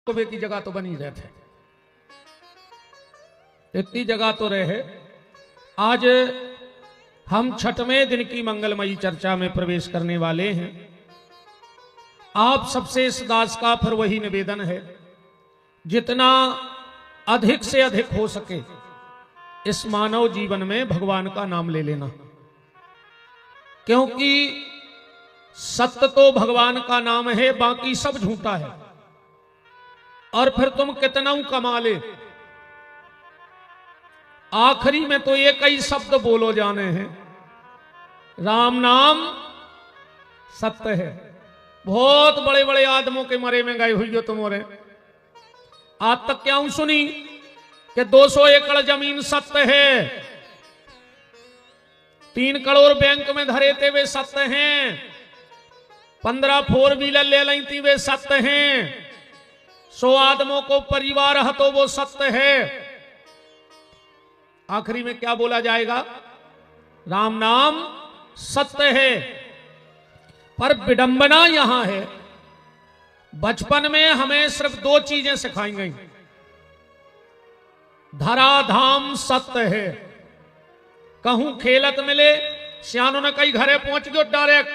कुबे की जगह तो बनी रहे थे, इतनी जगह तो रहे। आज हम छठवें दिन की मंगलमयी चर्चा में प्रवेश करने वाले हैं। आप सबसे इस दास का फिर वही निवेदन है, जितना अधिक से अधिक हो सके इस मानव जीवन में भगवान का नाम ले लेना, क्योंकि सत्य तो भगवान का नाम है, बाकी सब झूठा है। और फिर तुम कितना कमा ले, आखिरी में तो एक ही शब्द बोलो जाने हैं, राम नाम सत्य है। बहुत बड़े बड़े आदमों के मरे में गए हुई हो तुम्हारे, आज तक क्या सुनी कि 200 एकड़ जमीन सत्य है, 3 करोड़ बैंक में धरे थे वे सत्य हैं, 15 4 व्हीलर ले ली थी वे सत्य हैं, 100 आदमों को परिवार है तो वो सत्य है। आखिरी में क्या बोला जाएगा? राम नाम सत्य है। पर विडंबना यहां है, बचपन में हमें सिर्फ 2 चीजें सिखाई गई, धराधाम सत्य है। कहूं खेलत मिले, सियानों ने कई घरे पहुंच गयो डायरेक्ट,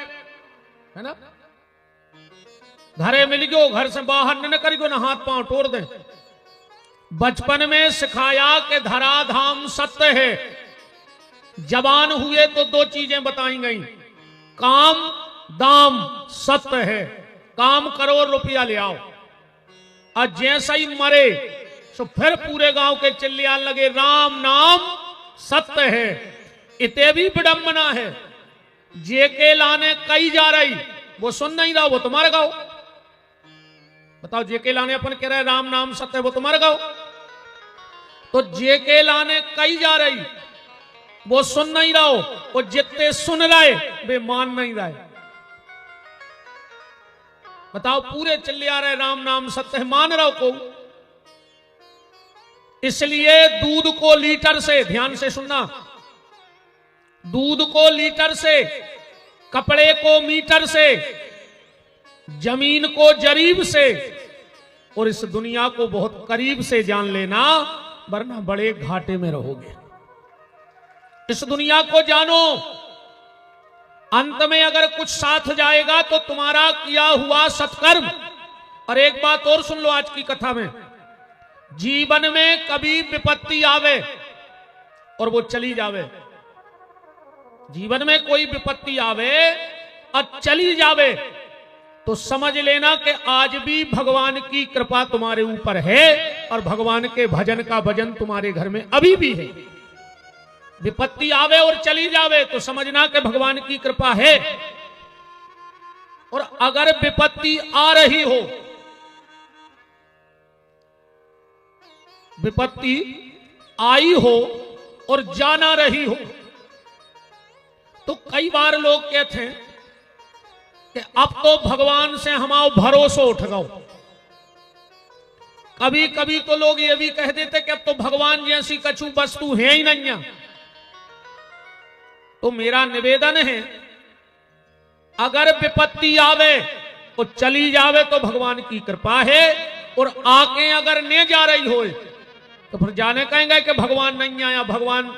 है ना, घरे मिल गयो, घर से बाहर न कर गयो ना, हाथ पांव तोड़ दे। बचपन में सिखाया कि धराधाम सत्य है। जवान हुए तो 2 चीजें बताई गई, काम दाम सत्य है, काम करो रुपया ले आओ। और जैसा ही मरे तो फिर पूरे गांव के चिल्लाने लगे राम नाम सत्य है। इतने भी विडंबना है, जेके लाने कई जा रही, वो सुन नहीं रहा, वो तुम्हारे गाओ। बताओ, जेके लाने अपन कह रहे राम नाम सत्य, वो तुम्हारे गाओ। तो जेके लाने कई जा रही, वो सुन नहीं रहा, वो जितने सुन रहे वे मान नहीं रहे। बताओ, पूरे चिल्ला रहे राम नाम सत्य है, मान रहा को। इसलिए दूध को लीटर से, ध्यान से सुनना, दूध को लीटर से, कपड़े को मीटर से, जमीन को जरीब से, और इस दुनिया को बहुत करीब से जान लेना, वरना बड़े घाटे में रहोगे। इस दुनिया को जानो, अंत में अगर कुछ साथ जाएगा तो तुम्हारा किया हुआ सत्कर्म। और एक बात और सुन लो आज की कथा में, जीवन में कभी विपत्ति आवे और वो चली जावे, जीवन में कोई विपत्ति आवे और चली जावे, तो समझ लेना कि आज भी भगवान की कृपा तुम्हारे ऊपर है और भगवान के भजन का भजन तुम्हारे घर में अभी भी है। विपत्ति आवे और चली जावे तो समझना कि भगवान की कृपा है। और अगर विपत्ति आ रही हो, विपत्ति आई हो और जाना रही हो, तो कई बार लोग कहते हैं कि अब तो भगवान से हमारा भरोसा उठ गओ। कभी कभी तो लोग ये भी कह देते कि अब तो भगवान जैसी कछु वस्तु है ही नहीं है। तो मेरा निवेदन है, अगर विपत्ति आवे और चली जावे तो भगवान की कृपा है, और आके अगर ने जा रही हो तो फिर जाने कहेंगे कि भगवान नहीं आया, भगवान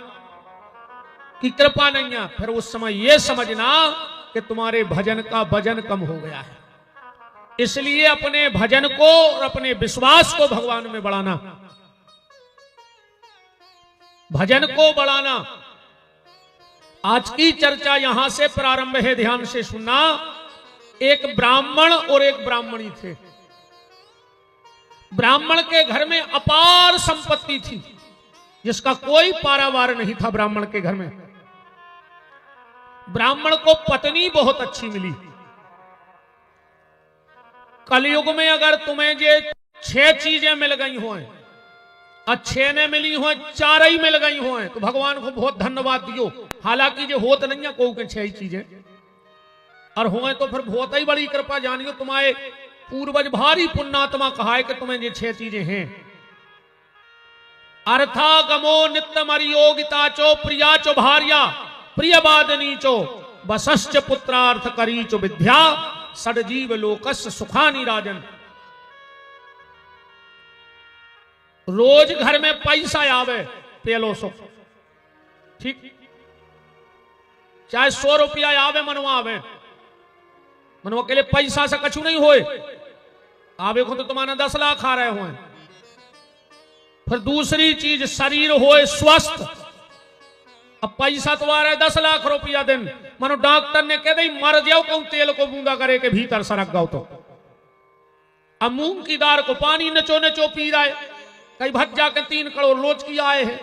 की कृपा नहीं है। फिर उस समय यह समझना कि तुम्हारे भजन का वजन कम हो गया है। इसलिए अपने भजन को और अपने विश्वास को भगवान में बढ़ाना, भजन को बढ़ाना। आज की चर्चा यहां से प्रारंभ है, ध्यान से सुनना। एक ब्राह्मण और एक ब्राह्मणी थे। ब्राह्मण के घर में अपार संपत्ति थी, जिसका कोई पारावार नहीं था ब्राह्मण के घर में। ब्राह्मण को पत्नी बहुत अच्छी मिली। कलयुग में अगर तुम्हें ये 6 चीजें मिल गई हो, अच्छे ने मिली हो, 4 ही मिल गई हो, तो भगवान को बहुत धन्यवाद दियो। हालांकि जो होत नहीं है को के 6 ही चीजें, और हो तो फिर बहुत ही बड़ी कृपा जानियो। तुम्हारे पूर्वज भारी पुण्यात्मा कहा है कि तुम्हें ये 6 चीजें हैं। अर्थागमो नित्य मरियोगिता चो प्रिया चो भार्या प्रियवादनी चो वसश्च पुत्रार्थ करी चो विद्या सदजीव लोकस सुखानी राजन। रोज घर में पैसा आवे पेलो सुख, ठीक, चाहे 100 रुपया आवे मनवा आवे, मनवा के लिए पैसा से कछु नहीं होए, आवे को तो तुम्हारा 10 लाख आ रहे हो। फिर दूसरी चीज शरीर होए स्वस्थ, अब पैसा तो आ रहा है 10 लाख रुपया दिन, मानो डॉक्टर ने कह दी मर जाओ, कहूं तेल को बूंदा करे के भीतर सरक गाओ, तो अब मूंग की दाल को पानी नचो नचो पी रहा है, कई भज्जा के 3 करोड़ रोज की आए हैं,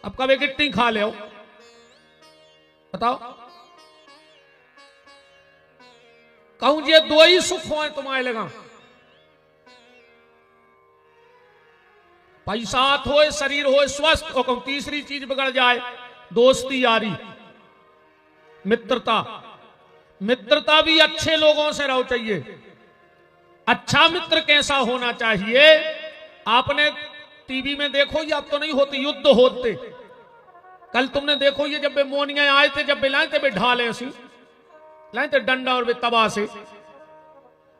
अब कभी गिट्टी खा ले बताओ। कहूं ये 2 ही सुख हो तुम्हारे लगा, पैसा हो, शरीर हो स्वस्थ, और कहूं तीसरी चीज बिगड़ जाए, दोस्ती यारी मित्रता। मित्रता भी अच्छे लोगों से रहो चाहिए। अच्छा मित्र कैसा होना चाहिए, आपने टीवी में देखो, ये अब तो नहीं होती, युद्ध होते, कल तुमने देखो ये जब मोनिया आए थे, जब वे लाए थे वे ढाले ऐसी लाए थे डंडा और वे तबा से,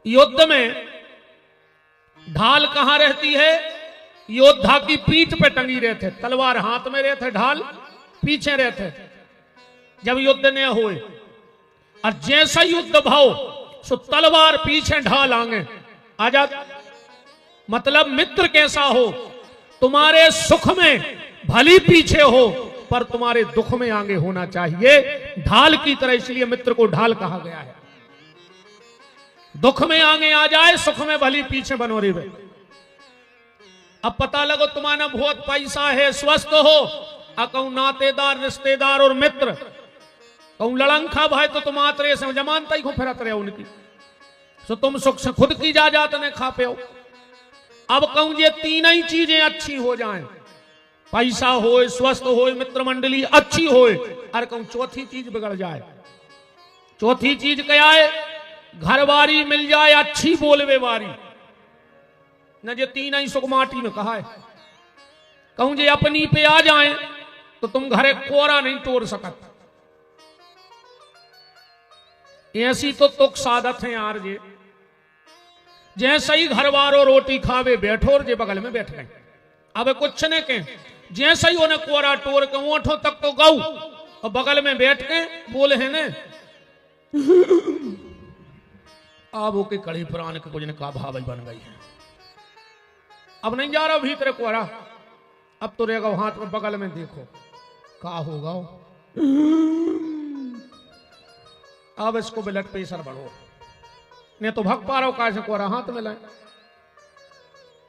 युद्ध में ढाल कहां रहती है, योद्धा की पीठ पे टंगी रहते, तलवार हाथ में रहते, ढाल पीछे रहते। जब युद्ध न होए और जैसा युद्ध भाव सो तलवार पीछे ढाल आगे आजा। मतलब मित्र कैसा हो, तुम्हारे सुख में भली पीछे हो पर तुम्हारे दुख में आगे होना चाहिए, ढाल की तरह, इसलिए मित्र को ढाल कहा गया है। दुख में आगे आ जाए, सुख में भली पीछे बनो रे। अब पता लगो तुम्हारा बहुत पैसा है, स्वस्थ हो, कहूं नातेदार रिश्तेदार और मित्र, कहूं लड़ंखा भाई तो तुम आतरे से जमानता ही को फिरत रहे उनकी, सो तुम सुख से खुद की जात ने खा पे हो। अब कहूं ये 3 ही चीजें अच्छी हो जाएं, पैसा हो, स्वस्थ हो, मित्र मंडली अच्छी हो, और कहूं चौथी चीज बिगड़ जाए। चौथी चीज क्या है, घरवारी मिल जाए अच्छी बोलवे वारी, न ये 3 ही सुख माटी में कहा है। कहूं जे अपनी पे आ जाए तो तुम घरे कोरा नहीं तोड़ सकत, ऐसी तो तुक सादत है यार। जे जैसे ही घरवारो रोटी खावे बैठो और जे बगल में बैठ गए, अब कुछ ने के जैसे ही उन्हें कोरा टोर के ओठों तक तो गाऊ और बगल में बैठ के बोले है ने अब ओके कड़ी पुराण के कुछ ने का भाव बन गई है, अब नहीं जा रहा भीतर कोरा, अब तो रहेगा हाथ में बगल में, देखो का होगा, अब इसको ब्लड प्रेशर बढ़ो, नहीं तो भग पा रहा हो कैसे कोरा हाथ में लाए,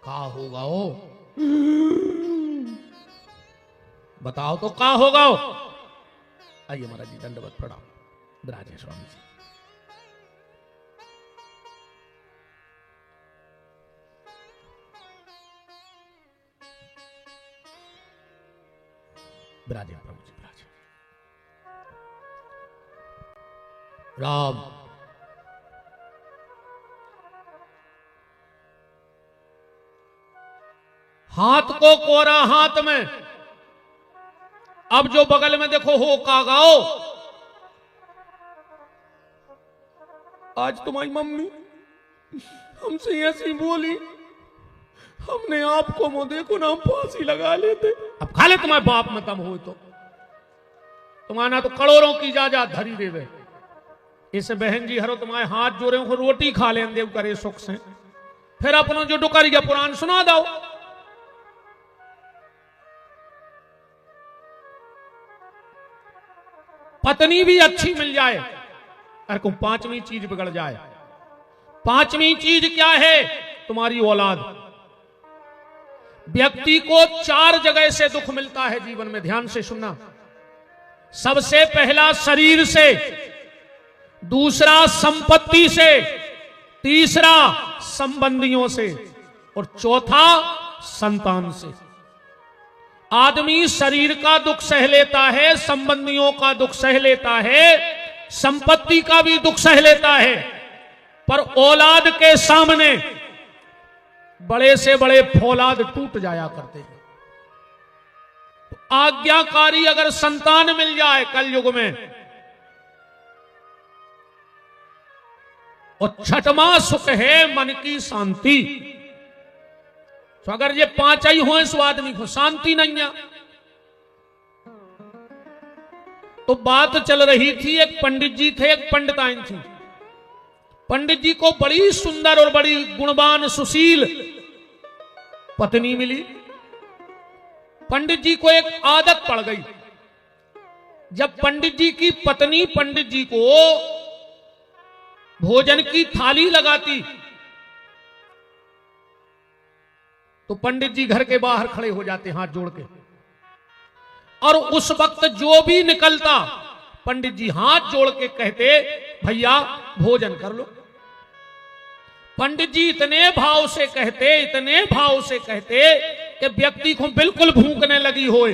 का होगा हो बताओ तो का होगा हो। आइए महाराज जी दंडवत प्रणाम, विराजे स्वामी जी। विराजे प्रभु जी, विराजे। राम हाथ को कोरा हाथ में, अब जो बगल में देखो हो का गाओ, आज तुम्हारी मम्मी हमसे ऐसी बोली, हमने आपको मुंह देखो ना, हम फांसी लगा लेते। अब खा ले तुम्हारे बाप में तम हो तो तुम्हारा तो करोड़ों की जायदाद धरी देवे, इस बहन जी हरो तुम्हारे हाथ जोड़े हो, रोटी खा ले देव करे सुख से, फिर अपनों जो डुकरिया पुराण सुना दो। पत्नी भी अच्छी मिल जाए, अरे को 5वीं चीज बिगड़ जाए। 5वीं चीज क्या है, तुम्हारी औलाद। व्यक्ति को 4 जगह से दुख मिलता है जीवन में, ध्यान से सुनना। सबसे पहला शरीर से, दूसरा संपत्ति से, तीसरा संबंधियों से, और चौथा संतान से। आदमी शरीर का दुख सह लेता है, संबंधियों का दुख सह लेता है, संपत्ति का भी दुख सह लेता है, पर औलाद के सामने बड़े से बड़े फौलाद टूट जाया करते हैं। तो आज्ञाकारी अगर संतान मिल जाए कलयुग में, और 6वां सुख है मन की शांति। तो अगर ये 5 ही हो सो आदमी को शांति नहीं है। तो बात चल रही थी, एक पंडित जी थे, एक पंडिताइन थी। पंडित जी को बड़ी सुंदर और बड़ी गुणवान सुशील पत्नी मिली। पंडित जी को एक आदत पड़ गई, जब पंडित जी की पत्नी पंडित जी को भोजन की थाली लगाती तो पंडित जी घर के बाहर खड़े हो जाते हाथ जोड़ के, और उस वक्त जो भी निकलता पंडित जी हाथ जोड़ के कहते भैया भोजन कर लो। पंडित जी इतने भाव से कहते, इतने भाव से कहते कि व्यक्ति को बिल्कुल भूखने लगी होए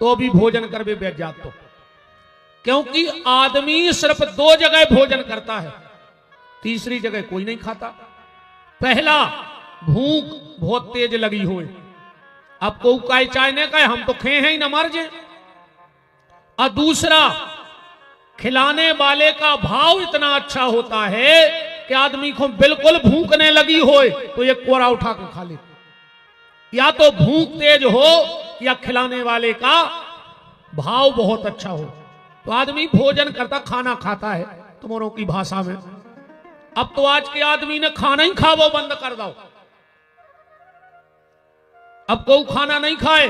तो भी भोजन कर बैठ जात। तो क्योंकि आदमी सिर्फ 2 जगह भोजन करता है, तीसरी जगह कोई नहीं खाता। पहला, भूख बहुत तेज लगी होए, अब को काय चाहने का हम तो खे हैं ही न मर जाए। और दूसरा, खिलाने वाले का भाव इतना अच्छा होता है कि आदमी को बिल्कुल भूखने लगी होए तो एक कोरा उठा कर खा ले। या तो भूख तेज हो या खिलाने वाले का भाव बहुत अच्छा हो तो आदमी भोजन करता, खाना खाता है तुम्हारों की भाषा में। अब तो आज के आदमी ने खाना ही खावो बंद कर दो। अब कोई खाना नहीं खाए,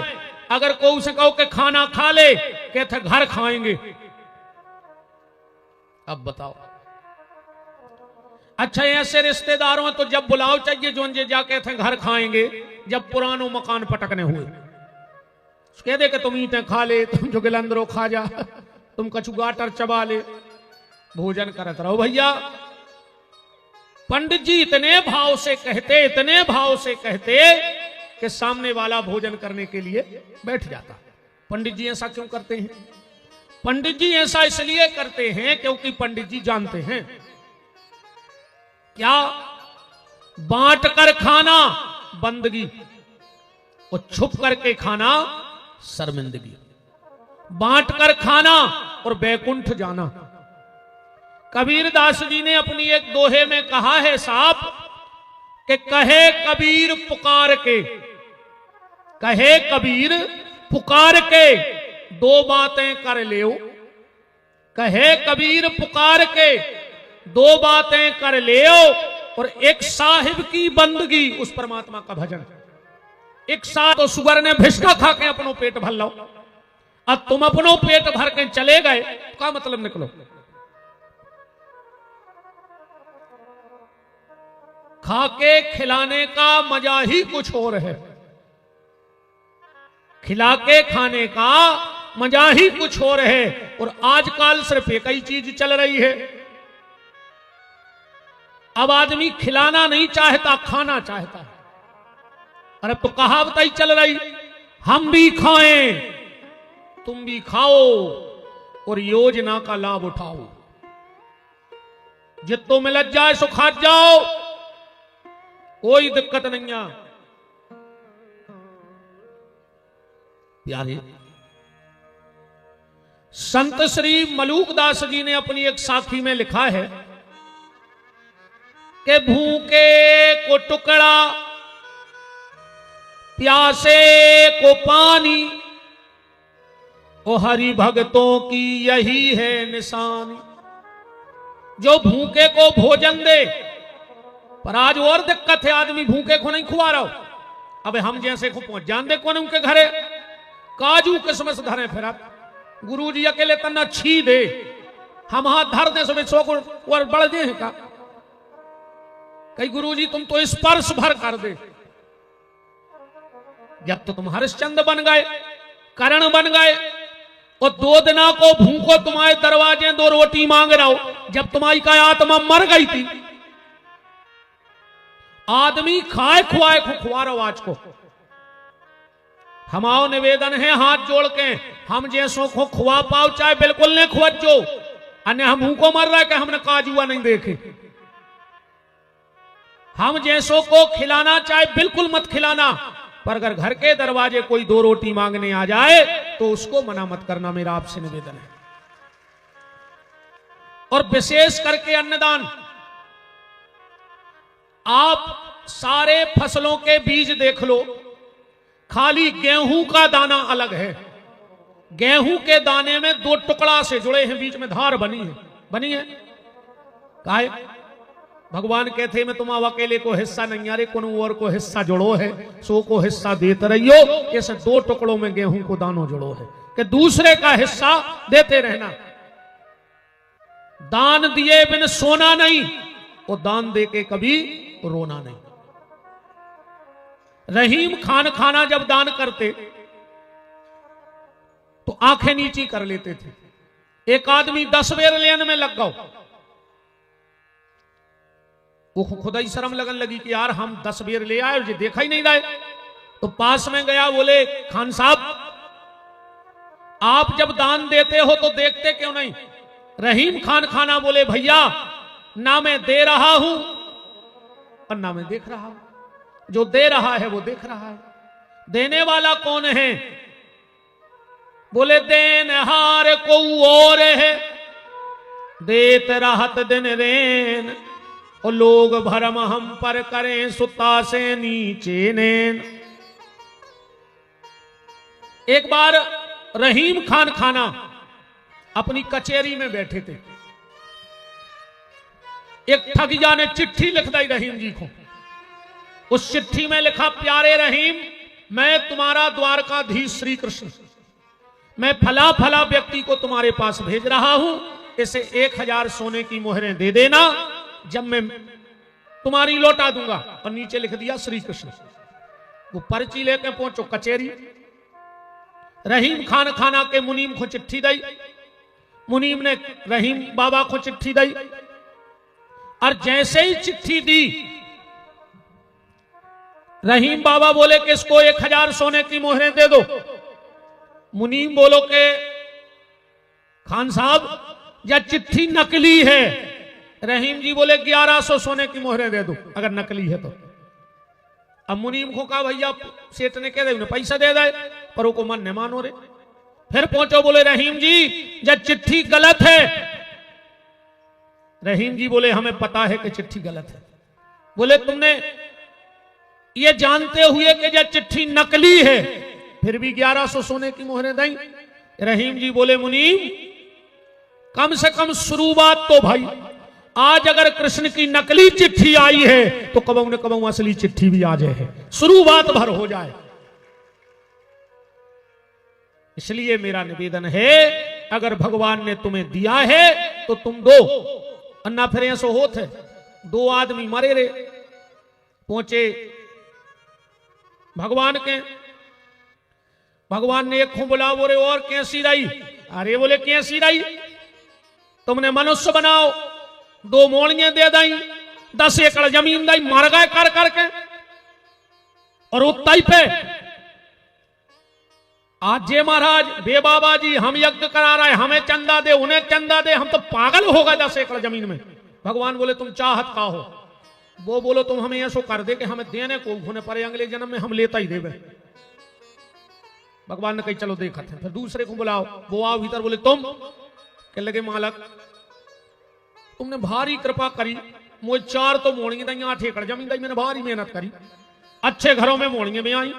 अगर कोई से कहो कि खाना खा ले, कहते घर खाएंगे। अब बताओ, अच्छा ऐसे रिश्तेदारों तो जब बुलाओ चाहिए जो जाके थे घर खाएंगे, जब पुरानो मकान पटकने हुए कह दे कि तुम ईटें खा ले, तुम जो गिलंदरो खा जा, तुम कछु गाटर चबा ले, भोजन करत रहो। भैया पंडित जी इतने भाव से कहते, इतने भाव से कहते कि सामने वाला भोजन करने के लिए बैठ जाता। पंडित जी ऐसा क्यों करते हैं? पंडित जी ऐसा इसलिए करते हैं क्योंकि पंडित जी जानते हैं क्या, बांट कर खाना बंदगी और छुप करके खाना शर्मिंदगी। बांट कर खाना और बैकुंठ जाना। कबीर दास जी ने अपनी एक दोहे में कहा है साहब कि कहे कबीर पुकार के, कहे कबीर पुकार के 2 बातें कर लेओ। कहे कबीर पुकार के 2 बातें कर लेओ, और एक साहिब की बंदगी, उस परमात्मा का भजन। एक साथ तो सुगर ने भिष्का खा के अपनो पेट भर लो, अब तुम अपनो पेट भर के चले गए, क्या मतलब निकलो। खाके खिलाने का मजा ही कुछ और है, खिला के खाने का मजा ही कुछ और है। और आजकल सिर्फ एक ही चीज चल रही है, अब आदमी खिलाना नहीं चाहता, खाना चाहता है। अरे तो कहावत ही चल रही, हम भी खाएं तुम भी खाओ और योजना का लाभ उठाओ। जितो मिल जाए सो खा जाओ, कोई दिक्कत नहीं है। प्यारे संत श्री मलूकदास जी ने अपनी एक साखी में लिखा है कि भूखे को टुकड़ा, प्यासे को पानी, ओ हरि भक्तों की यही है निशानी। जो भूखे को भोजन दे, पर आज और दिक्कत है, आदमी भूखे को नहीं खुआ रहा। अब हम जैसे को पहुंच जान दे कौन उनके घरे काजू किस्मस धरे फिर गुरु जी अकेले तना छी दे, हम हाथ धर दे सब सो और बढ़ दे का कई गुरु जी तुम तो स्पर्श भर कर दे। जब तो तुम हरिश्चंद्र बन गए, करण बन गए, और 2 दिना को भूखो तुम्हारे दरवाजे 2 रोटी मांग रहा हो, जब तुम्हारी का आत्मा मर गई थी। आदमी खाए खुआए को खुआ रहो। आज को हमारा निवेदन है हाथ जोड़ के, हम जैसों को खुआ पाओ चाहे बिल्कुल नहीं खुआजो, अन्य हम भूखो मर रहा है कि हमने काजुआ नहीं देखे। हम जैसों को खिलाना चाहे बिल्कुल मत खिलाना, पर अगर घर के दरवाजे कोई 2 रोटी मांगने आ जाए तो उसको मना मत करना, मेरा आपसे निवेदन है। और विशेष करके अन्नदान, आप सारे फसलों के बीज देख लो, खाली गेहूं का दाना अलग है। गेहूं के दाने में 2 टुकड़ा से जुड़े हैं, बीच में धार बनी है काहे? भगवान कहते मैं तुम अकेले को हिस्सा नहीं, अरे कौन और को हिस्सा जुड़ो है, सो को हिस्सा देते रहियो। ऐसे 2 टुकड़ों में गेहूं को दानों जुड़ो है कि दूसरे का हिस्सा देते रहना। दान दिए बिन सोना नहीं, वो दान दे के कभी रोना नहीं। रहीम खान खाना जब दान करते तो आंखें नीची कर लेते थे। एक आदमी 10 बेर लेने में लग गया, वो खुदा ही शर्म लगन लगी कि यार हम 10 बेर ले आए, मुझे देखा ही नहीं रहा। तो पास में गया, बोले खान साहब आप जब दान देते हो तो देखते क्यों नहीं? रहीम खान खाना बोले भैया ना मैं दे रहा हूं और ना मैं देख रहा हूं, जो दे रहा है वो देख रहा है। देने वाला कौन है? बोले देनहार को और है, देत राहत दिन रेन, और लोग भरम हम पर करें सुता से नीचे नैन। एक बार रहीम खान खाना अपनी कचहरी में बैठे थे। एक ठगिया ने चिट्ठी लिख दी रहीम जी को। उस चिट्ठी में लिखा, प्यारे रहीम, मैं तुम्हारा द्वारकाधीश श्री कृष्ण, मैं फला फला व्यक्ति को तुम्हारे पास भेज रहा हूं, इसे 1000 सोने की मोहरें दे देना, जब मैं तुम्हारी लौटा दूंगा। और नीचे लिख दिया श्री कृष्ण। वो पर्ची लेके पहुंचो कचहरी। रहीम खान खाना के मुनीम को चिट्ठी दी, मुनीम ने रहीम बाबा को चिट्ठी दी, और जैसे ही चिट्ठी दी रहीम बाबा बोले कि इसको 1000 सोने की मोहरें दे दो। मुनीम बोलो कि खान साहब यह चिट्ठी नकली है। रहीम जी बोले 1100 सोने की मोहरें दे दो अगर नकली है तो। अब मुनीम को कहा भैया सेठ ने कह दे उन्हें पैसा दे दे, पर वो को मन नहीं मानो रे। फिर पहुंचो, बोले रहीम जी यह चिट्ठी गलत है। रहीम जी बोले हमें पता है कि चिट्ठी गलत है। बोले तुमने ये जानते हुए कि यह चिट्ठी नकली है फिर भी 1100 सोने की मोहरें दी। रहीम जी बोले मुनीम कम से कम शुरुआत तो भाई, आज अगर कृष्ण की नकली चिट्ठी आई है तो कबहू न कबहू असली चिट्ठी भी आ जाए, शुरुआत भर हो जाए। इसलिए मेरा निवेदन है अगर भगवान ने तुम्हें दिया है तो तुम दो, अन्ना फिर ऐसो होत है। 2 आदमी मरे रे, पहुंचे भगवान के, भगवान ने एक को बुला, बोले और कैसी रही? अरे बोले कैसी रही? तुमने मनुष्य बनाओ, 2 मोड़ियां दे दी, 10 एकड़ जमीन दी, मर गए कर करके। और उतई पे आज जे महाराज बे बाबा जी हम यज्ञ करा रहे, हमें चंदा दे, उन्हें चंदा दे, हम तो पागल हो गए 10 एकड़ जमीन में। भगवान बोले तुम चाहत का हो? वो बोलो तुम हमें ऐसो कर दे कि हमें देने को होने पर अगले जन्म में हम लेता ही देवे। भगवान ने कही चलो देखते हैं। फिर दूसरे को बुलाओ, वो आओ भीतर। बोले तुम कह लगे मालक तुमने भारी कृपा करी, मुझे 4 तो मोड़ियां दी, 8 एकड़ जमीन दी, मैंने भारी मेहनत करी, अच्छे घरों में मोड़ियां भी आई,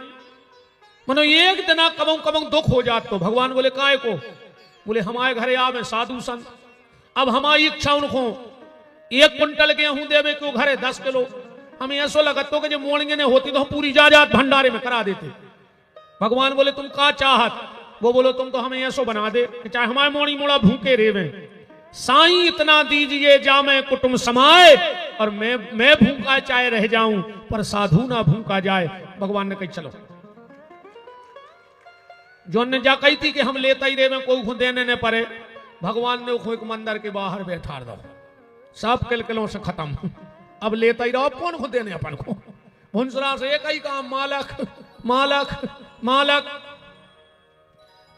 मनो एक दिन कबों कबों दुख हो जात। तो भगवान बोले काय को? बोले हमारे घरे आवे साधु संत, अब हमारी इच्छा उनको 1 कुंटल गेहूं देवे क्यों घरे 10 किलो, हमें ऐसा लगत तो कि जो मोड़ियां ने होती तो हम पूरी जायदाद भंडारे में करा देते। भगवान बोले तुम का चाहत? वो बोलो तुम तो हमें ऐसो बना दे कि चाहे हमारे मोड़ी मोड़ा भूखे रेवे, साईं इतना दीजिए जा मैं कुटुंब समाए, और मैं भूखा चाहे रह जाऊं पर साधु ना भूखा जाए। भगवान ने कही चलो। जो ने जा कही थी कि हम लेता ही रेवे, कोई देने न पड़े, भगवान ने उसको एक मंदिर के बाहर बैठा दो, सब किलकिलों से खत्म, अब लेता ही रहो, कौन खुद देने अपन को। भुंसरा से एक ही काम, मालक मालक मालक।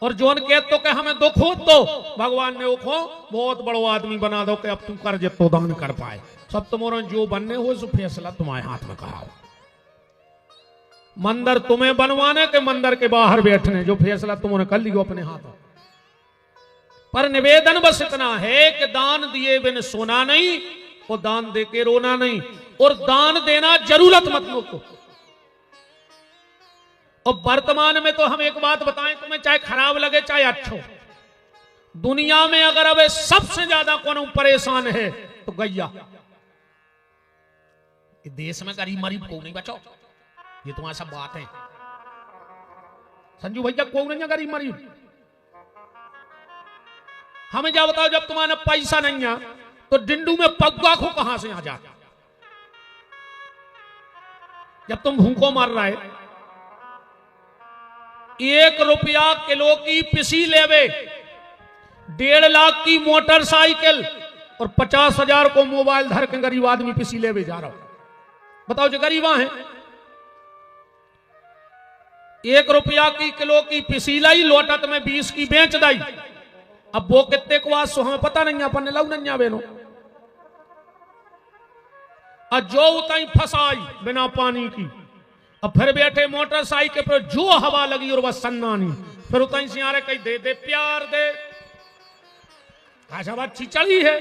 और जोन कह तो कि हमें दुख हो तो भगवान ने उसको बहुत बड़ो आदमी बना दो कि अब तुम कर तो दान कर पाए। सब तुम्हारा जो बनने हो सो फैसला तुम्हारे हाथ में कहा हो। मंदिर तुम्हें बनवाने के मंदिर के बाहर बैठने, जो फैसला तुमने कर लियो अपने हाथों। पर निवेदन बस इतना है कि दान दिए बिन सोना नहीं, वो दान दे के रोना नहीं। और दान देना जरूरतमंदों को। और वर्तमान में तो हम एक बात बताएं तुम्हें, चाहे खराब लगे चाहे अच्छा, दुनिया में अगर अब सबसे ज्यादा कौन परेशान है तो गैया। देश में गरीब मरीब को नहीं बचाओ, ये तुम्हारा सब बात है। संजू भैया को नहीं गरीब मरीब, हमें क्या बताओ, जब तुम्हारा पैसा नहीं है तो डिंडू में पग्गा को कहां से आ जाता। जब तुम भूखों मर रहे, 1 रुपया किलो की पिसी लेवे, 1.5 लाख की मोटरसाइकिल और 50,000 को मोबाइल धर के गरीब आदमी पिसी लेवे जा रहा हो। बताओ जो गरीबा हैं, 1 रुपया की किलो की पिसी लाई, लोटत में 20 की बेच दाई। अब वो कितने को आज हमें पता नहीं, अपन ने लऊ नहीं बेनो। और जो उताई फसाई बिना पानी की, अब फिर बैठे मोटरसाइकिल पर जो हवा लगी और बस सन्नानी, फिर उताई से आ रहे कहीं दे दे प्यार दे, ऐसा बात चली है।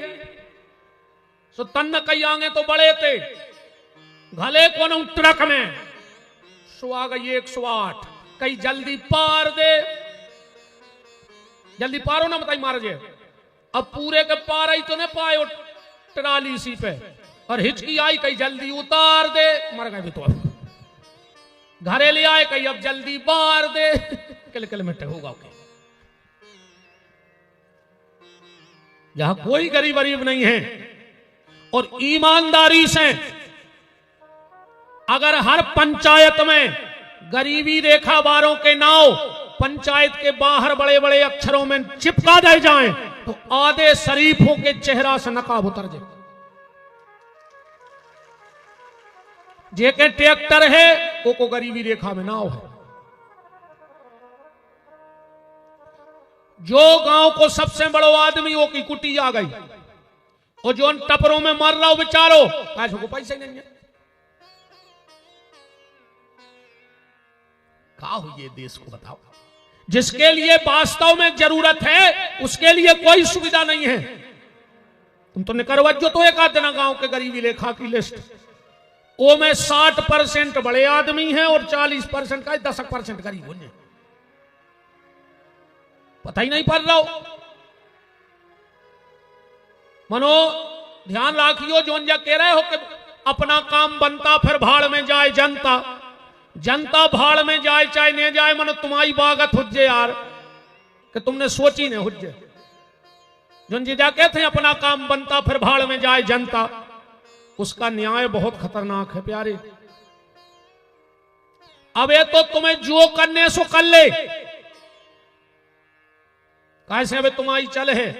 सो तन्न कई आगे तो बड़े थे, घले को ट्रक में सो आ गई 108, कई जल्दी पार दे, जल्दी पारो ना बताई मार जे। अब पूरे के पार आई तो ने पायो ट्राली सी पे, और हिचकी आई कहीं जल्दी उतार दे, मर गए भी तो। घरे ले आए कहीं अब जल्दी बार दे, किलोमीटर होगा। यहां कोई गरीब गरीब नहीं है। और ईमानदारी से अगर हर पंचायत में गरीबी रेखा वालों के नाव पंचायत के बाहर बड़े बड़े अक्षरों में चिपका दे जाएं, तो आधे शरीफों के चेहरा से नकाब उतर जाए। जेके ट्रैक्टर है वो को गरीबी रेखा में नाव है। जो गांव को सबसे बड़ो आदमी वो की कुटी आ गई, और जो टपरों में मर रहा हो बेचारो, कैसे को पैसे नहीं है। क्या हुई ये देश को बताओ। जिसके लिए वास्तव में जरूरत है उसके लिए कोई सुविधा नहीं है। तुम तो निकरवत जो तो एक आध ना गांव के गरीबी रेखा की लिस्ट, वो में 60% बड़े आदमी हैं और 40% का 10% गरीब होने, पता ही नहीं पड़ रहा हो। मनो ध्यान रखियो, जो कह रहे हो कि अपना काम बनता फिर भाड़ में जाए जनता, जनता भाड़ में जाए चाहे नहीं जाए, मनो तुम्हारी बागत हुज्जे यार कि तुमने सोची नहीं हुज्जे। जो जी जा कहते हैं अपना काम बनता फिर भाड़ में जाए जनता, उसका न्याय बहुत खतरनाक है प्यारे। अब ये तो तुम्हें जो करने सो कर ले, कैसे अबे तुम्हारी चल है,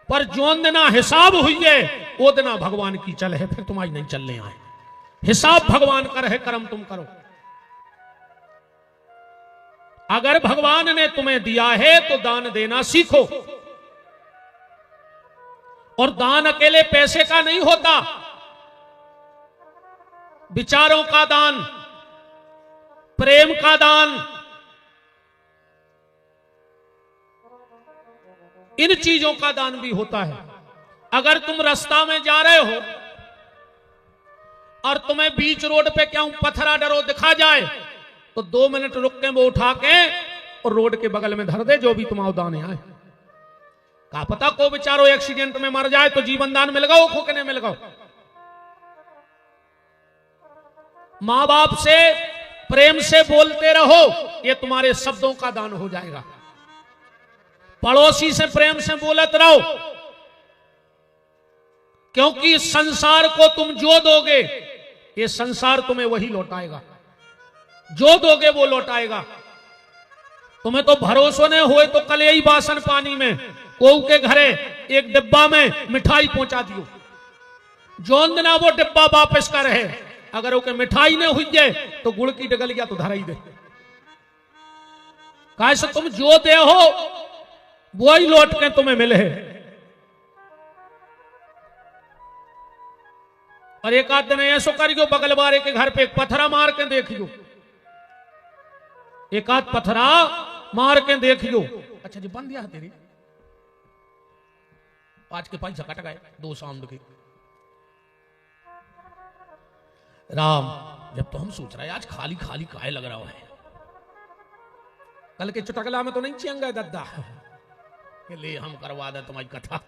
पर जोन दिना हिसाब हुई है वो दिना भगवान की चल है, फिर तुम्हारी नहीं चलने आए। हिसाब भगवान कर है, कर्म तुम करो। अगर भगवान ने तुम्हें दिया है तो दान देना सीखो। और दान अकेले पैसे का नहीं होता, विचारों का दान, प्रेम का दान, इन चीजों का दान भी होता है। अगर तुम रास्ता में जा रहे हो और तुम्हें बीच रोड पे क्या पत्थरा डरो दिखा जाए, तो 2 मिनट रुक के वो उठा के और रोड के बगल में धर दे, जो भी तुम्हारा दान आए। क्या पता को बेचारो एक्सीडेंट में मर जाए तो जीवन दान मिल गो, खो के नहीं मिल गो। मां बाप से प्रेम से बोलते रहो, ये तुम्हारे शब्दों का दान हो जाएगा। पड़ोसी से प्रेम से बोलते रहो, क्योंकि संसार को तुम जो दोगे ये संसार तुम्हें वही लौटाएगा। जो दोगे वो लौटाएगा। तुम्हें तो भरोसा नहीं हुए तो कल यही बासन पानी में कोऊ के घरे एक डिब्बा में मिठाई पहुंचा दियो, जोन दिना वो डिब्बा वापस कर है, अगर ओके मिठाई नहीं हुई है तो गुड़ की डगलिया तो धरा ही दे। कैसे तुम जो दे हो वो ही लौट के तुम्हें मिले है। और एक आध दिन ऐसो करियो, बगल वाले के घर पे एक पत्थरा मार के देखियो, एक आध पत्थरा मार के देखियो। अच्छा जी बंद दिया तेरी, आज के पैसा कट गए 2 साउंड के। राम जब तो हम सोच रहे आज खाली खाली काहे लग रहा है, कल के चुटकला में तो नहीं चियंगा दद्दा कि ले हम करवा दे तुम्हारी कथा।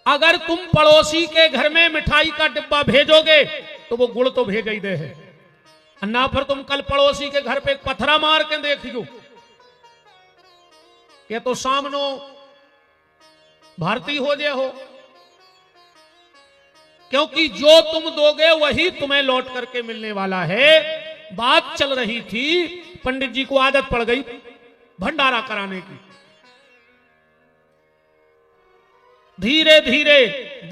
अगर तुम पड़ोसी के घर में मिठाई का डिब्बा भेजोगे तो वो गुड़ तो भेज ही दे है, ना फिर तुम कल पड़ोसी के घर पे पत्थरा मार के देखियो कि तो सामनो भारतीय हो जाए हो, क्योंकि जो तुम दोगे वही तुम्हें लौट करके मिलने वाला है। बात चल रही थी, पंडित जी को आदत पड़ गई भंडारा कराने की। धीरे धीरे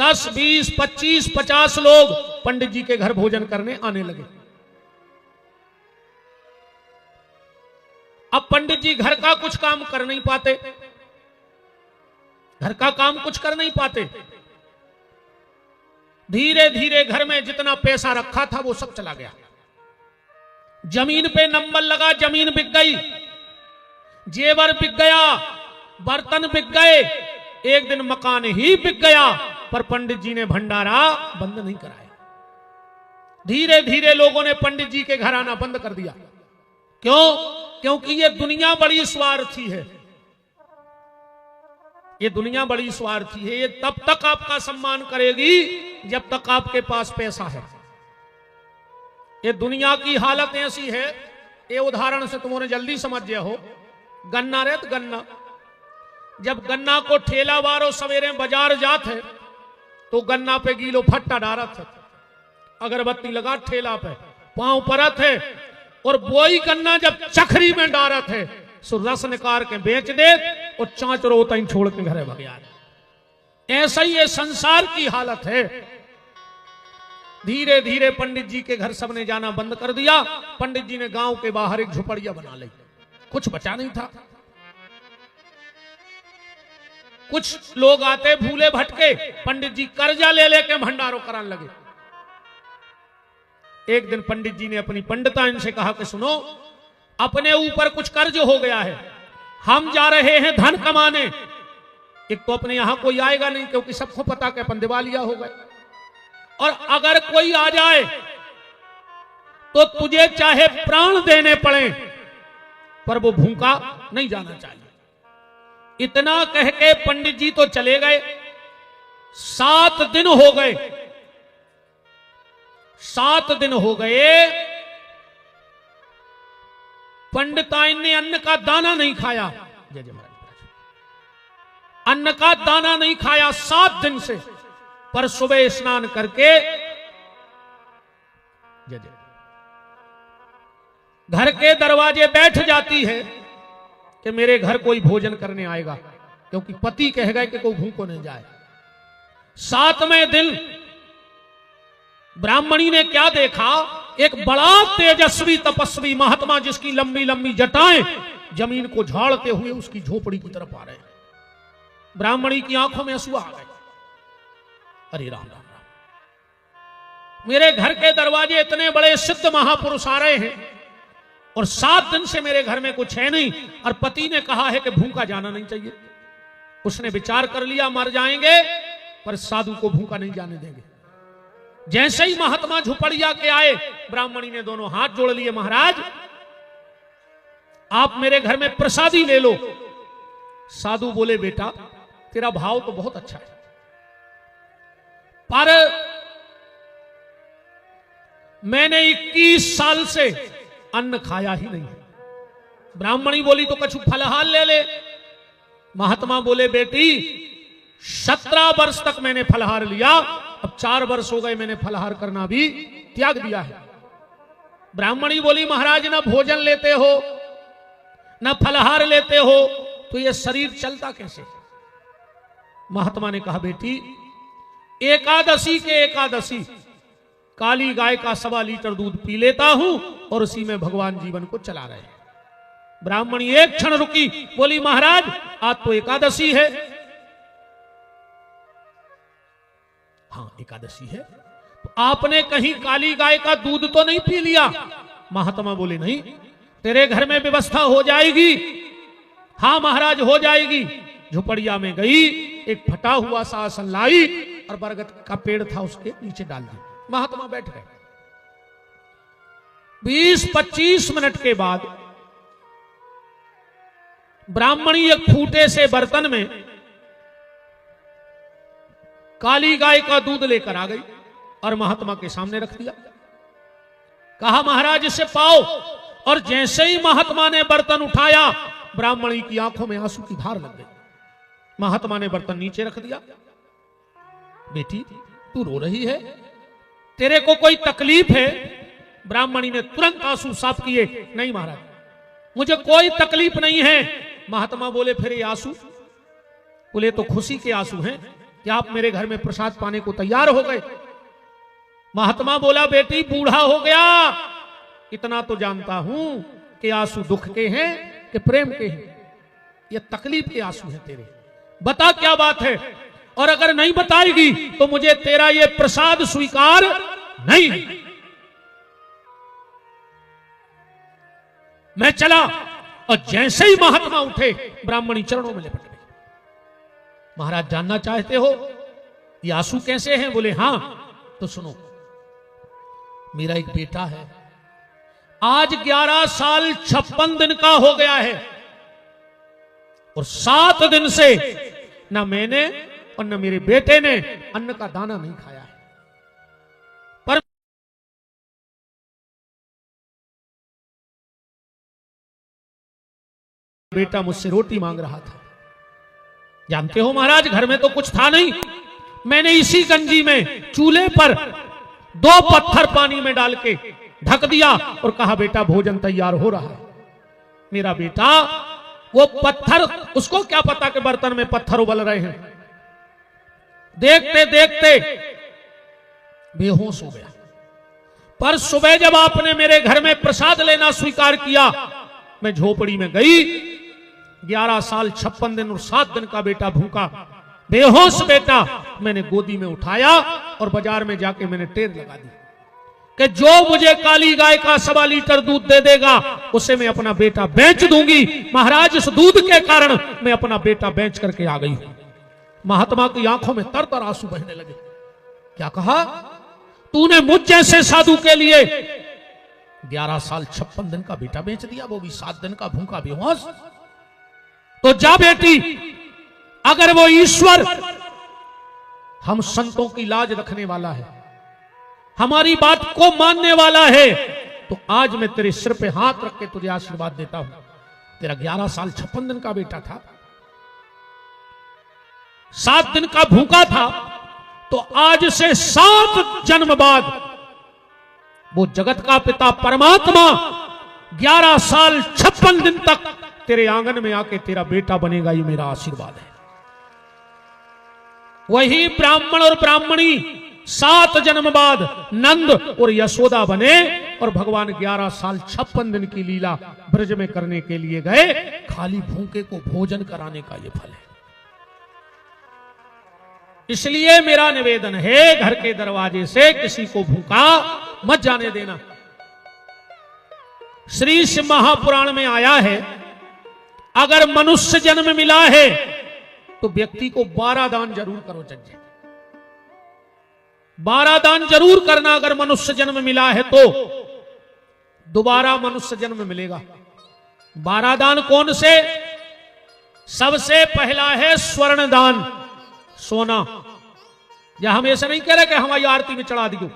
10, 20, 25, 50 लोग पंडित जी के घर भोजन करने आने लगे। अब पंडित जी घर का कुछ काम कर नहीं पाते, घर का काम कुछ कर नहीं पाते। धीरे धीरे घर में जितना पैसा रखा था वो सब चला गया। जमीन पे नंबर लगा, जमीन बिक गई, जेवर बिक गया, बर्तन बिक गए, एक दिन मकान ही बिक गया, पर पंडित जी ने भंडारा बंद नहीं कराया। धीरे धीरे लोगों ने पंडित जी के घर आना बंद कर दिया। क्यों? क्योंकि ये दुनिया बड़ी स्वार्थी है, ये दुनिया बड़ी स्वार्थी है। ये तब तक आपका सम्मान करेगी जब तक आपके पास पैसा है। ये दुनिया की हालत ऐसी है, ये उदाहरण से तुमने जल्दी समझ गया हो। गन्ना रे, गन्ना जब गन्ना को ठेला वारो सवेरे बाजार जाते तो गन्ना पे गीलो फट्टा डारत है, अगरबत्ती लगा ठेला पे, पांव परत है, और वही गन्ना जब चखरी में डारत है सो रस निकाल के बेच दे और चांच रोता ही छोड़ के घरे भग यार। ऐसा ही ये संसार की हालत है। धीरे धीरे पंडित जी के घर सबने जाना बंद कर दिया। पंडित जी ने गांव के बाहर एक झोपड़िया बना ली, कुछ बचा नहीं था। कुछ लोग आते भूले भटके, पंडित जी कर्जा ले लेके भंडारो कराने लगे। एक दिन पंडित जी ने अपनी पंडिताइन से कहा कि सुनो, अपने ऊपर कुछ कर्ज हो गया है, हम जा रहे हैं धन कमाने। एक तो अपने यहां कोई आएगा नहीं क्योंकि सबको पता कि अपन दिवालिया हो गए, और अगर कोई आ जाए तो तुझे चाहे प्राण देने पड़े पर वो भूखा नहीं जाना चाहिए। इतना कह के पंडित जी तो चले गए। 7 दिन हो गए, 7 दिन हो गए, पंडिताइन ने अन्न का दाना नहीं खाया। जय जय महाराज, अन्न का दाना नहीं खाया 7 दिन से। पर सुबह स्नान करके जय जय घर के दरवाजे बैठ जाती है कि मेरे घर कोई भोजन करने आएगा, क्योंकि पति कह गए कि कोई भूखो नहीं जाए। 7वें दिन ब्राह्मणी ने क्या देखा, एक बड़ा तेजस्वी तपस्वी महात्मा जिसकी लंबी लंबी जटाएं जमीन को झाड़ते हुए उसकी झोपड़ी की तरफ आ रहे हैं। ब्राह्मणी की आंखों में आंसू आ गए। अरे राम राम राम, मेरे घर के दरवाजे इतने बड़े सिद्ध महापुरुष आ रहे हैं और 7 दिन से मेरे घर में कुछ है नहीं, और पति ने कहा है कि भूखा जाना नहीं चाहिए। उसने विचार कर लिया मर जाएंगे पर साधु को भूखा नहीं जाने देंगे। जैसे ही महात्मा झुपड़िया के आए, ब्राह्मणी ने दोनों हाथ जोड़ लिए, महाराज आप मेरे घर में प्रसादी ले लो। साधु बोले बेटा तेरा भाव तो बहुत अच्छा है, पर मैंने 21 साल से अन्न खाया ही नहीं। ब्राह्मणी बोली तो कछु फलहार ले ले। महात्मा बोले बेटी 17 वर्ष तक मैंने फलहार लिया, अब 4 वर्ष हो गए मैंने फलहार करना भी त्याग दिया है। ब्राह्मणी बोली महाराज ना भोजन लेते हो ना फलहार लेते हो तो ये शरीर चलता कैसे? महात्मा ने कहा बेटी एकादशी के एकादशी काली गाय का 1.25 लीटर दूध पी लेता हूं और उसी में भगवान जीवन को चला रहे हैं। ब्राह्मणी एक क्षण रुकी, बोली महाराज आज तो एकादशी है। हाँ एकादशी है, तो आपने कहीं काली गाय का दूध तो नहीं पी लिया? महात्मा बोले नहीं, तेरे घर में व्यवस्था हो जाएगी। हाँ महाराज हो जाएगी। झुपड़िया में गई, एक फटा हुआ सा आसन लाई और बरगद का पेड़ था उसके नीचे डाल दी। महात्मा बैठ गए। 20-25 मिनट के बाद ब्राह्मणी एक फूटे से बर्तन में काली गाय का दूध लेकर आ गई और महात्मा के सामने रख दिया। कहा महाराज इसे पाओ। और जैसे ही महात्मा ने बर्तन उठाया, ब्राह्मणी की आंखों में आंसू की धार लग गई। महात्मा ने बर्तन नीचे रख दिया। बेटी तू रो रही है, तेरे को कोई तकलीफ है? ब्राह्मणी ने तुरंत आंसू साफ किए। नहीं महाराज, मुझे कोई तकलीफ नहीं है। महात्मा बोले फिर ये आंसू? बोले तो खुशी के आंसू हैं कि आप मेरे घर में प्रसाद पाने को तैयार हो गए। महात्मा बोला बेटी बूढ़ा हो गया, इतना तो जानता हूं कि आंसू दुख के हैं कि प्रेम के हैं। ये तकलीफ के आंसू हैं तेरे, बता क्या बात है। और अगर नहीं बताएगी तो मुझे तेरा ये प्रसाद स्वीकार नहीं है। मैं चला। और जैसे ही महात्मा उठे, ब्राह्मणी चरणों में लिपट गई। महाराज जानना चाहते हो ये आंसू कैसे हैं? बोले हां। तो सुनो, मेरा एक बेटा है, आज 11 साल 56 दिन का हो गया है और 7 दिन से ना मैंने और न मेरे बेटे ने अन्न का दाना नहीं खाया है। पर बेटा मुझसे रोटी मांग रहा था। जानते हो महाराज, घर में तो कुछ था नहीं। मैंने इसी गंजी में चूल्हे पर 2 पत्थर पानी में डाल के ढक दिया और कहा बेटा भोजन तैयार हो रहा है। मेरा बेटा वो पत्थर, उसको क्या पता कि बर्तन में पत्थर उबल रहे हैं, देखते देखते बेहोश हो गया। पर सुबह जब आपने मेरे घर में प्रसाद लेना स्वीकार किया, मैं झोपड़ी में गई। 11 साल 56 दिन और 7 दिन का बेटा भूखा बेहोश बेटा मैंने गोदी में उठाया और बाजार में जाके मैंने टेर लगा दी कि जो मुझे काली गाय का 1.25 लीटर दूध दे देगा उसे मैं अपना बेटा बेच दूंगी। महाराज इस दूध के कारण मैं अपना बेटा बेच करके आ गई हूं। महात्मा की आंखों में तर तर आंसू बहने लगे। क्या कहा? तूने मुझ जैसे साधु के लिए 11 साल 56 दिन का बेटा बेच दिया, वो भी 7 दिन का भूखा बेहोश। तो जा बेटी, अगर वो ईश्वर हम संतों की लाज रखने वाला है, हमारी बात को मानने वाला है, तो आज मैं तेरे सिर पे हाथ रख के तुझे आशीर्वाद देता हूं। तेरा 11 साल 56 दिन का बेटा था, 7 दिन का भूखा था, तो आज से 7 जन्म बाद वो जगत का पिता परमात्मा 11 साल 56 दिन तक तेरे आंगन में आके तेरा बेटा बनेगा। ये मेरा आशीर्वाद है। वही ब्राह्मण और ब्राह्मणी 7 जन्म बाद नंद और यशोदा बने और भगवान 11 साल 56 दिन की लीला ब्रज में करने के लिए गए। खाली भूखे को भोजन कराने का ये फल है। इसलिए मेरा निवेदन है, घर के दरवाजे से किसी को भूखा मत जाने देना। श्री शिव महापुराण में आया है, अगर मनुष्य जन्म मिला है तो व्यक्ति को 12 दान जरूर करो। चाहिए 12 दान जरूर करना। अगर मनुष्य जन्म मिला है तो दोबारा मनुष्य जन्म मिलेगा। 12 दान कौन से? सबसे पहला है स्वर्ण दान, सोना। या हम ऐसा नहीं कह रहे कि हमारी आरती में चढ़ा दियो,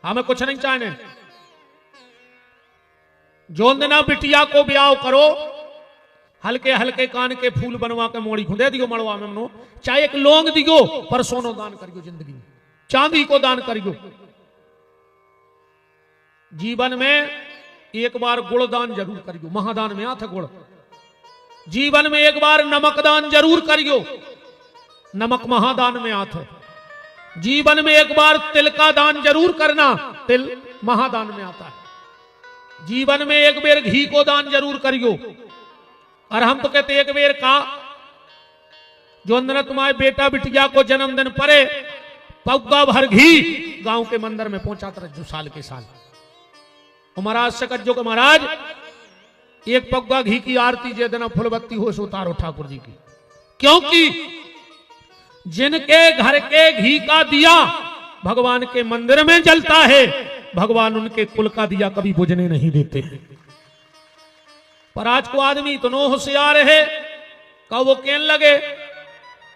हमें कुछ नहीं चाहने। जो दिना बिटिया को ब्याह करो, हल्के हल्के कान के फूल बनवा के मोड़ी खुदे दियो मड़वा में मनो, चाहे एक लौंग दियो, पर सोनो दान करियो। जिंदगी में चांदी को दान करियो। जीवन में एक बार गुड़ दान जरूर करियो, महादान में आता गुड़। जीवन में एक बार नमक दान जरूर करियो, नमक महादान में आता। जीवन में एक बार तिल का दान जरूर करना, तिल महादान में आता है। जीवन में एक बेर घी को दान जरूर करियो। और हम तो कहते एक बेर का, जो अंदर तुम्हारे बेटा बिटिया को जन्मदिन परे पौगा भर घी गांव के मंदिर में पहुंचाता रहो साल के साल। महाराज से कहो कि महाराज एक पौगा घी की आरती जे देना फुलबत्ती हो सो उतारो ठाकुर जी की। क्योंकि जिनके घर के घी का दिया भगवान के मंदिर में जलता है, भगवान उनके कुल का दिया कभी बुझने नहीं देते। पर आज को आदमी इतनो होशियार है का वो कहने लगे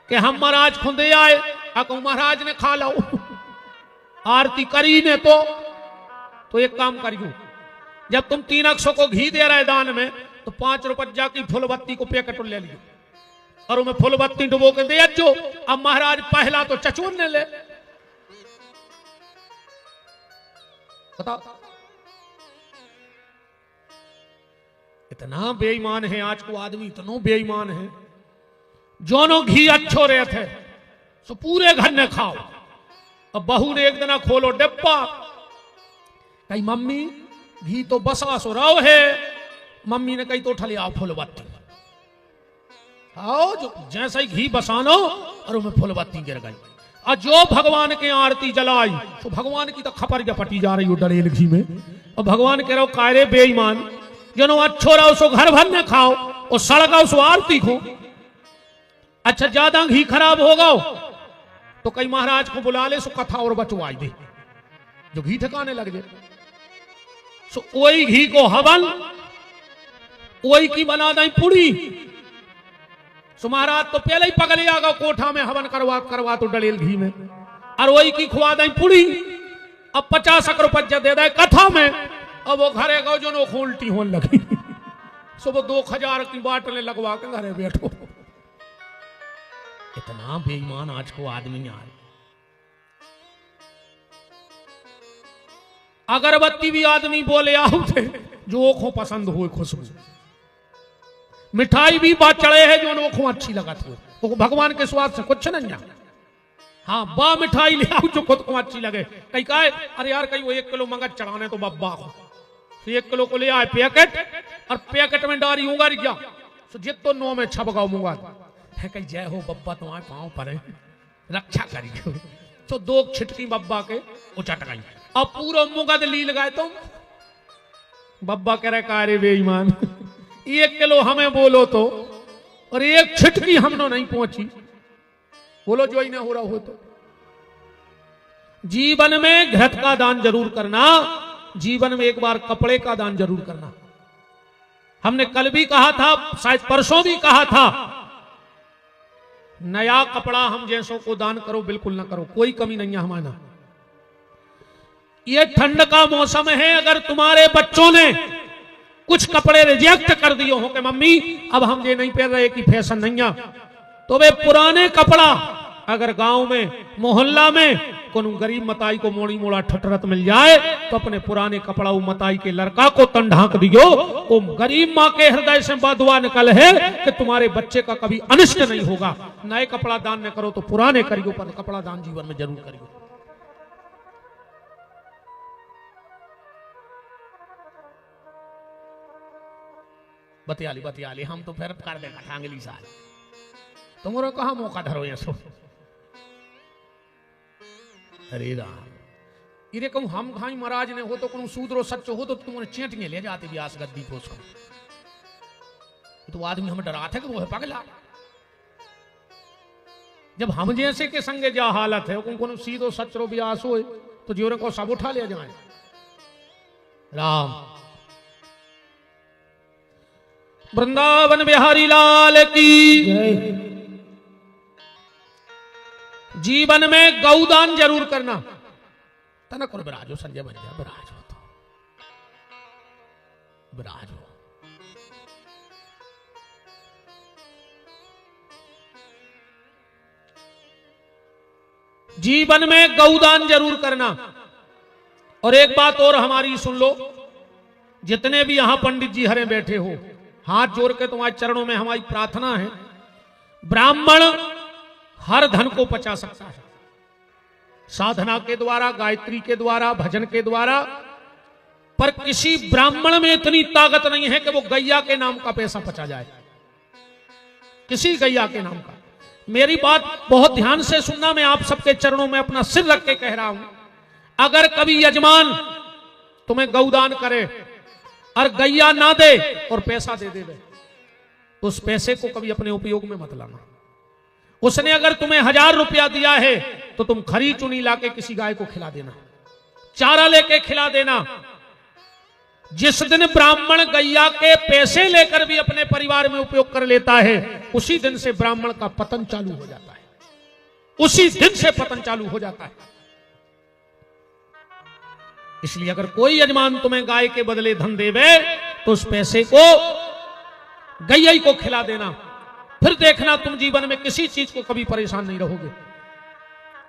कि हम महाराज खुदे आए, अको महाराज ने खा लो आरती करी ने तो एक काम करियो, जब तुम 300 को घी दे रहे दान में तो 5 रुपया की फुलबत्ती को पैकेट ले लियो और उनमें फुलबत्ती डुबो के दे जो। अब महाराज पहला तो चचूर ने ले, बताओ इतना बेईमान है आज को आदमी, इतना बेईमान है। जोनो घी अच्छो रहे थे सो पूरे घर ने खाओ। अब बहू ने एक दिन खोलो डिब्बा, कही मम्मी घी तो बसा सो रहो है। मम्मी ने कही तो उठा लिया फुलबत्ती, आओ जो जैसा ही घी बसानो और उसमें फुलबत्ती गिर गई। और जो भगवान के आरती जलाई तो भगवान की तो खपर पटी जा रही हो डरेल घी में। और भगवान कह रहे हो कायरे बेईमान, जनो अच्छो रहो सो घर भर ने खाओ और सड़का सो आरती खो। अच्छा ज्यादा घी खराब होगा तो कई महाराज को बुला ले सो कथा और बचवाई दे जो घी ठिकाने लग जाए। सो वही घी को हवन वही की बना दें पूरी। सो महाराज तो पहले ही पगले आ गए कोठा में हवन करवा तो डलेल घी में, और वही की खुआ दें पूरी। अब 50 रुपया दे दे कथा में, अब वो घरे गो जो नो उल्टी होने लगी। सो वो 2000 की बाटले लगवा के घरे बैठो। इतना बेईमान आज को आदमी यार। अगरबत्ती भी आदमी बोले आओ थे जो ओखों पसंद हो खुशबू। मिठाई भी बात चढ़े है जो ओखों अच्छी लगा तो भगवान के स्वाद से कुछ नहीं। हाँ बा मिठाई ले आओ जो खुद को अच्छी लगे। कहीं कहे अरे यार कहीं वो 1 किलो मगज चढ़ाने तो बब्बा को 1 किलो को ले आए पैकेट, और पैकेट में डारी उंगारी क्या तो जित तो 9 में छप गाओ मुंगा है। कहीं जय हो बब्बा तुम्हारे पाँव पर है रक्षा करी तो 2 छिटकी बब्बा के उचट गई। अब पूरा मुगद ली लगाए तुम। बब्बा कह रहे का रे बेईमान 1 किलो हमें बोलो तो और 1 छिटकी हमने नहीं पहुंची, बोलो जो ही ना हो रहा हो तो। जीवन में घृत का दान जरूर करना, जीवन में एक बार कपड़े का दान जरूर करना। हमने कल भी कहा था, शायद परसों भी कहा था, नया कपड़ा हम जैसों को दान करो बिल्कुल ना करो, कोई कमी नहीं है हमारा। ये ठंड का मौसम है, अगर तुम्हारे बच्चों ने कुछ कपड़े रिजेक्ट कर दिए हो कि मम्मी अब हम ये नहीं पहन रहे कि फैशन नहीं है, तो वे पुराने कपड़ा अगर गांव में मोहल्ला में कोई गरीब मताई को मोड़ी मोड़ा ठटरत मिल जाए तो अपने पुराने कपड़ा वो मताई के लड़का को तन ढांक दियो। वो गरीब माँ के हृदय से बदुआ निकल है कि तुम्हारे बच्चे का कभी अनिष्ट नहीं होगा। नए कपड़ा दान न करो तो पुराने करियो, पर कपड़ा दान जीवन में जरूर करियो। बतियाली हम तो फिर कर देगा ठांगली साल तुम्हारा कहा मौका धरो ये सो। अरे राम इरे कहूं हम खाई महाराज ने हो तो कहूं सूदरो सच्चो हो तो तुम्हारे चेटियां ले जाते व्यास गद्दी को उसको। तो आदमी हमें डरा थे कि वो है पगला। जब हम जैसे के संगे जा हालत है को सीधो सचरो व्यास हो तो जीवन को सब उठा ले जाए। राम वृंदावन बिहारी लाल की जीवन में गौदान जरूर करना। तनक और विराजो संजय बन गया, विराजो तो विराजो। जीवन में गौदान जरूर करना। और एक बात और हमारी सुन लो, जितने भी यहां पंडित जी हरे बैठे हो, हाथ जोड़ के तुम्हारे चरणों में हमारी प्रार्थना है, ब्राह्मण हर धन को पचा सकता है, साधना के द्वारा, गायत्री के द्वारा, भजन के द्वारा, पर किसी ब्राह्मण में इतनी ताकत नहीं है कि वो गैया के नाम का पैसा पचा जाए, किसी गैया के नाम का। मेरी बात बहुत ध्यान से सुनना, मैं आप सबके चरणों में अपना सिर रख के कह रहा हूं, अगर कभी यजमान तुम्हें गौदान करे और गैया ना दे और पैसा दे दे तो उस पैसे को कभी अपने उपयोग में मत लाना। उसने अगर तुम्हें 1000 रुपया दिया है तो तुम खरी चुनी लाके किसी गाय को खिला देना, चारा लेके खिला देना। जिस दिन ब्राह्मण गैया के पैसे लेकर भी अपने परिवार में उपयोग कर लेता है, उसी दिन से ब्राह्मण का पतन चालू हो जाता है, उसी दिन से पतन चालू हो जाता है। इसलिए अगर कोई यजमान तुम्हें गाय के बदले धन देवे तो उस पैसे को गैया को खिला देना, फिर देखना तुम जीवन में किसी चीज को कभी परेशान नहीं रहोगे,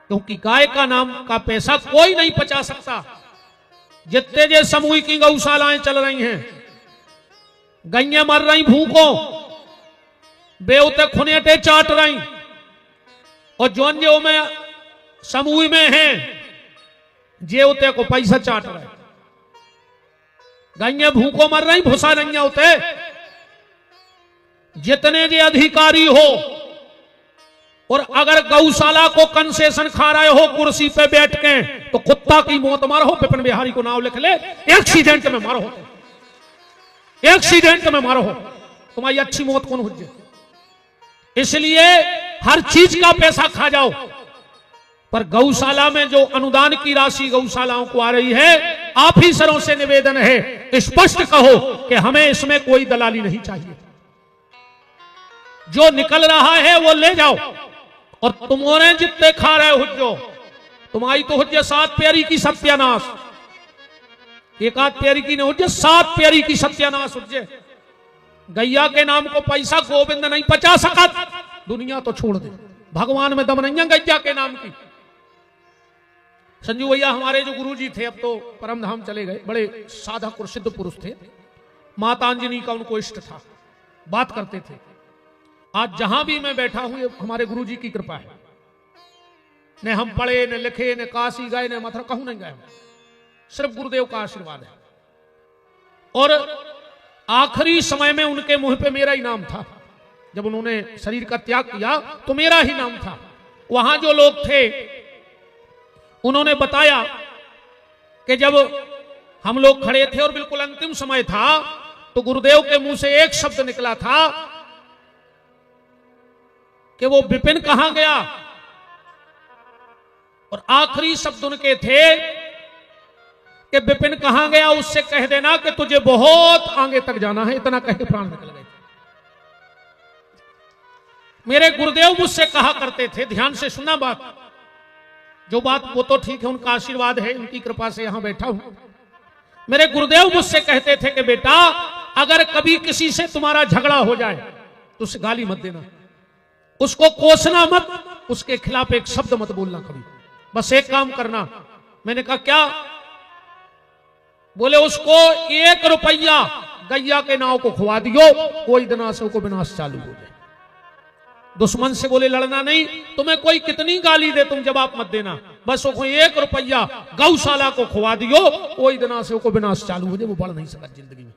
क्योंकि गाय का नाम का पैसा कोई नहीं पचा सकता। जितने जे समूह की गौशालाएं चल रही हैं, गैया मर रही भूखों, बेउते खुनेटे चाट रही, और जोन जो में समूह में हैं जे उते को पैसा चाट रहे। गैया भूखों मर रही, भूसा नहीं होते। जितने जे अधिकारी हो, और अगर गौशाला को कंसेशन खा रहे हो कुर्सी पे बैठ के, तो कुत्ता की मौत मारो, विपिन बिहारी को नाम लिख ले, एक्सीडेंट में मारो, एक्सीडेंट में मारो, तुम्हारी अच्छी मौत कौन हो जाए। इसलिए हर चीज का पैसा खा जाओ, पर गौशाला में जो अनुदान की राशि गौशालाओं को आ रही है, ऑफिसरों से निवेदन है स्पष्ट कहो कि हमें इसमें कोई दलाली नहीं चाहिए, जो निकल रहा है वो ले जाओ। और तुम्हारे जितने खा रहे हुज्जो, तुम्हारी तो हुज्जे 7 प्यारी की सत्यानाश, एक आध प्यारी की नहीं हुज्जे, 7 प्यारी की सत्यानाश हुज्जे। गैया के नाम को पैसा गोविंद नहीं पचा सका, दुनिया तो छोड़ दे, भगवान में दम नहीं है गैया के नाम की। संजू भैया हमारे जो गुरुजी थे, अब तो परम धाम चले गए, बड़े साधक और सिद्ध पुरुष थे। माता अंजनी का उनको इष्ट था, बात करते थे। आज जहां भी मैं बैठा हूं, ये हमारे गुरुजी की कृपा है। न हम पढ़े, न लिखे, न काशी गए, न मथुरा कहूं नहीं गए, सिर्फ गुरुदेव का आशीर्वाद है। और आखिरी समय में उनके मुंह पे मेरा ही नाम था, जब उन्होंने शरीर का त्याग किया तो मेरा ही नाम था। वहां जो लोग थे उन्होंने बताया कि जब हम लोग खड़े थे और बिल्कुल अंतिम समय था, तो गुरुदेव के मुंह से एक शब्द निकला था कि वो विपिन कहां गया, और आखिरी शब्द उनके थे कि विपिन कहां गया, उससे कह देना कि तुझे बहुत आगे तक जाना है। इतना कह के प्राण निकल गए। मेरे गुरुदेव मुझसे कहा करते थे, ध्यान से सुनना बात, जो बात वो तो ठीक है, उनका आशीर्वाद है, उनकी कृपा से यहां बैठा हूं। मेरे गुरुदेव मुझसे कहते थे कि बेटा, अगर कभी किसी से तुम्हारा झगड़ा हो जाए तो उसे गाली मत देना, उसको कोसना मत, उसके खिलाफ एक शब्द मत बोलना कभी, बस एक काम करना। मैंने कहा क्या? बोले उसको 1 रुपया गैया के नाव को खुआ दियो, कोई दिना से को विनाश चालू हो जाए। दुश्मन से बोले लड़ना नहीं, तुम्हें कोई कितनी गाली दे तुम जवाब मत देना, बस वो 1 रुपया गौशाला को खुआ दियो, कोई दिना से को विनाश चालू हो जाए, वो बढ़ नहीं सका जिंदगी में।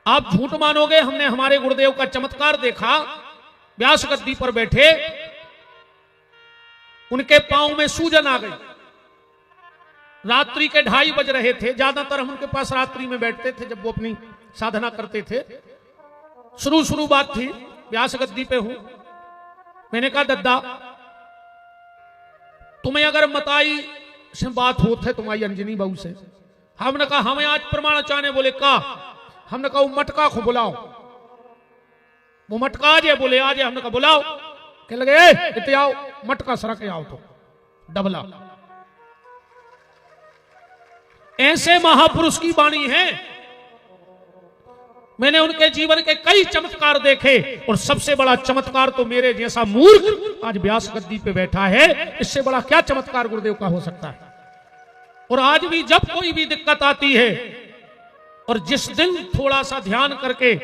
आप झूठ मानोगे, हमने हमारे गुरुदेव का चमत्कार देखा। व्यास गद्दी पर बैठे, उनके पांव में सूजन आ गई। रात्रि के 2:30 बज रहे थे। ज्यादातर हम उनके पास रात्रि में बैठते थे जब वो अपनी साधना करते थे। शुरू बात थी, व्यास गद्दी पे हूं। मैंने कहा दद्दा, तुम्हें अगर मताई से बात होते तुम्हारी अंजनी बहू से, हमने कहा हमें आज प्रमाण चाहने। बोले का? हमने कहा वो मटका को बुलाओ, वो मटका आज है। बोले आज है। हमने कहा बुलाओ। कह लगे इतने आओ, मटका सरा के आओ तो डबला। ऐसे महापुरुष की वाणी है। मैंने उनके जीवन के कई चमत्कार देखे, और सबसे बड़ा चमत्कार तो मेरे जैसा मूर्ख आज व्यास गद्दी पे बैठा है, इससे बड़ा क्या चमत्कार गुरुदेव का हो सकता है। और आज भी जब कोई भी दिक्कत आती है, और जिस दिन थोड़ा सा ध्यान करके